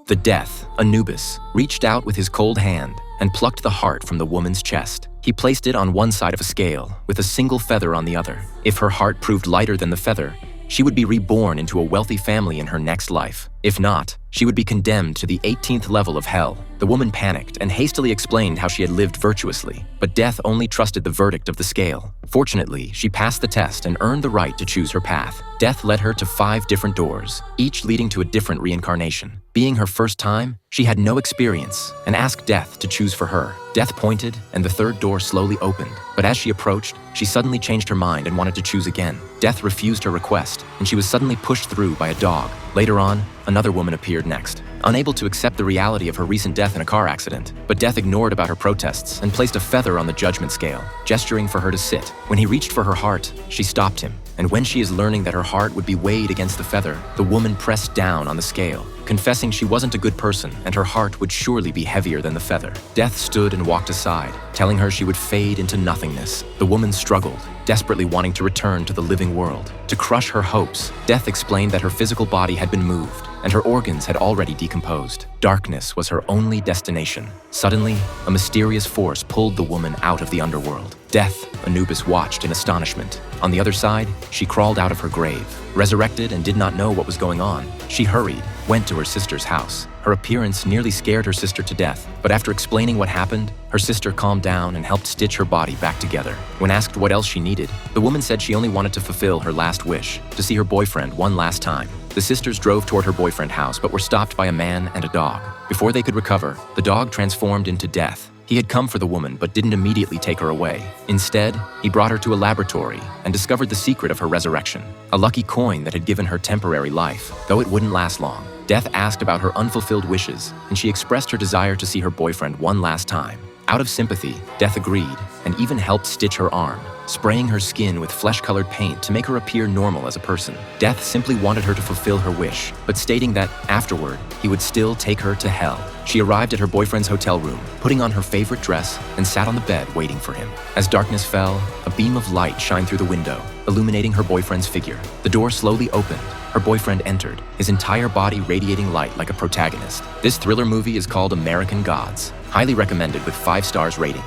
The Death, Anubis, reached out with his cold hand and plucked the heart from the woman's chest. He placed it on one side of a scale, with a single feather on the other. If her heart proved lighter than the feather, she would be reborn into a wealthy family in her next life. If not, she would be condemned to the 18th level of hell. The woman panicked and hastily explained how she had lived virtuously, but Death only trusted the verdict of the scale. Fortunately, she passed the test and earned the right to choose her path. Death led her to 5 different doors, each leading to a different reincarnation. Being her first time, she had no experience and asked Death to choose for her. Death pointed, and the 3rd door slowly opened, but as she approached, she suddenly changed her mind and wanted to choose again. Death refused her request, and she was suddenly pushed through by a dog. Later on, another woman appeared next, unable to accept the reality of her recent death in a car accident. But Death ignored about her protests and placed a feather on the judgment scale, gesturing for her to sit. When he reached for her heart, she stopped him. And when she is learning that her heart would be weighed against the feather, the woman pressed down on the scale, confessing she wasn't a good person and her heart would surely be heavier than the feather. Death stood and walked aside, telling her she would fade into nothingness. The woman struggled, desperately wanting to return to the living world. To crush her hopes, Death explained that her physical body had been moved and her organs had already decomposed. Darkness was her only destination. Suddenly, a mysterious force pulled the woman out of the underworld. Death, Anubis watched in astonishment. On the other side, she crawled out of her grave. Resurrected and did not know what was going on, she hurried, went to her sister's house. Her appearance nearly scared her sister to death, but after explaining what happened, her sister calmed down and helped stitch her body back together. When asked what else she needed, the woman said she only wanted to fulfill her last wish, to see her boyfriend one last time. The sisters drove toward her boyfriend's house but were stopped by a man and a dog. Before they could recover, the dog transformed into Death. He had come for the woman but didn't immediately take her away. Instead, he brought her to a laboratory and discovered the secret of her resurrection, a lucky coin that had given her temporary life, though it wouldn't last long. Death asked about her unfulfilled wishes, and she expressed her desire to see her boyfriend one last time. Out of sympathy, Death agreed and even helped stitch her arm, spraying her skin with flesh-colored paint to make her appear normal as a person. Death simply wanted her to fulfill her wish, but stating that, afterward, he would still take her to hell. She arrived at her boyfriend's hotel room, putting on her favorite dress, and sat on the bed waiting for him. As darkness fell, a beam of light shined through the window, illuminating her boyfriend's figure. The door slowly opened. Her boyfriend entered, his entire body radiating light like a protagonist. This thriller movie is called American Gods. Highly recommended with 5 stars rating.